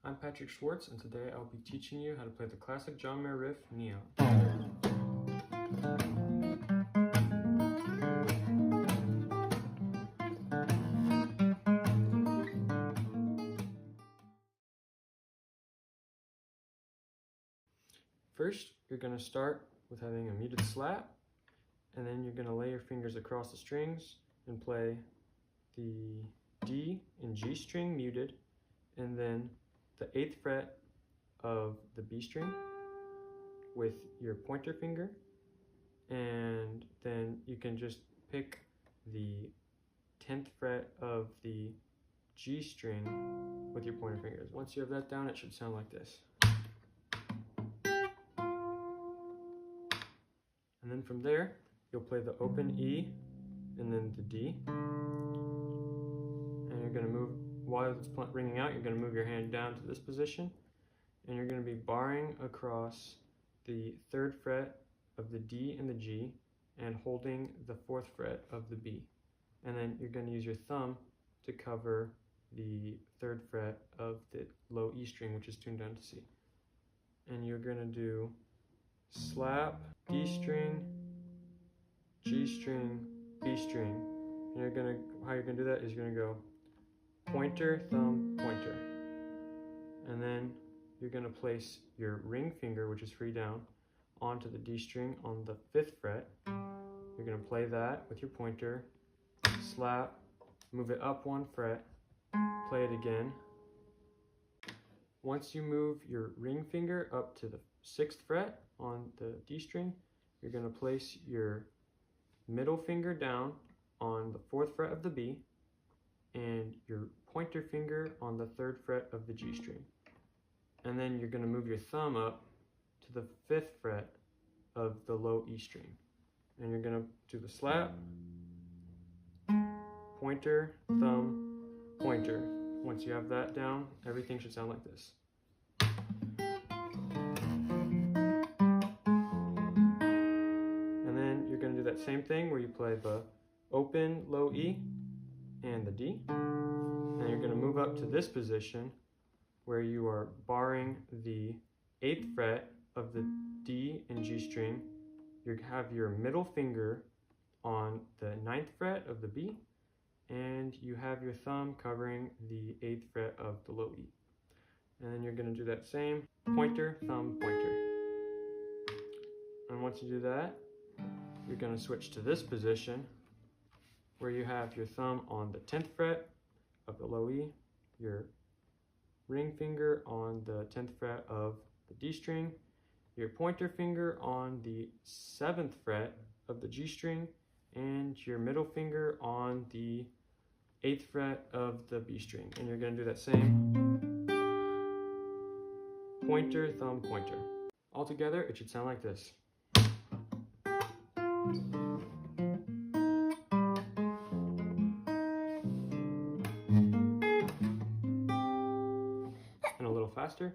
I'm Patrick Schwartz, and today I'll be teaching you how to play the classic John Mayer riff, Neon. First, you're going to start with having a muted slap, and then you're going to lay your fingers across the strings and play the D and G string muted, and then the 8th fret of the B string with your pointer finger, and then you can just pick the 10th fret of the G string with your pointer fingers. Once you have that down, it should sound like this. And then from there, you'll play the open E and then the D. And you're going to move, while it's ringing out, you're going to move your hand down to this position. And you're going to be barring across the 3rd fret of the D and the G and holding the 4th fret of the B. And then you're going to use your thumb to cover the 3rd fret of the low E string, which is tuned down to C. And you're going to do slap, D string, G string, B string. And how you're gonna do that is you're gonna go pointer, thumb, pointer. And then you're gonna place your ring finger, which is free down, onto the D string on the 5th fret. You're gonna play that with your pointer, slap, move it up 1 fret, play it again. Once you move your ring finger up to the 6th fret on the D string, you're going to place your middle finger down on the 4th fret of the B and your pointer finger on the 3rd fret of the G string. And then you're going to move your thumb up to the 5th fret of the low E string. And you're going to do the slap, pointer, thumb, pointer. Once you have that down, everything should sound like this. That same thing where you play the open low E and the D, and you're going to move up to this position where you are barring the 8th fret of the D and G string. You have your middle finger on the 9th fret of the B, and you have your thumb covering the 8th fret of the low E. And then you're going to do that same pointer, thumb, pointer. And once you do that, you're going to switch to this position where you have your thumb on the 10th fret of the low E, your ring finger on the 10th fret of the D string, your pointer finger on the 7th fret of the G string, and your middle finger on the 8th fret of the B string. And you're going to do that same pointer, thumb, pointer. All together, it should sound like this. And a little faster.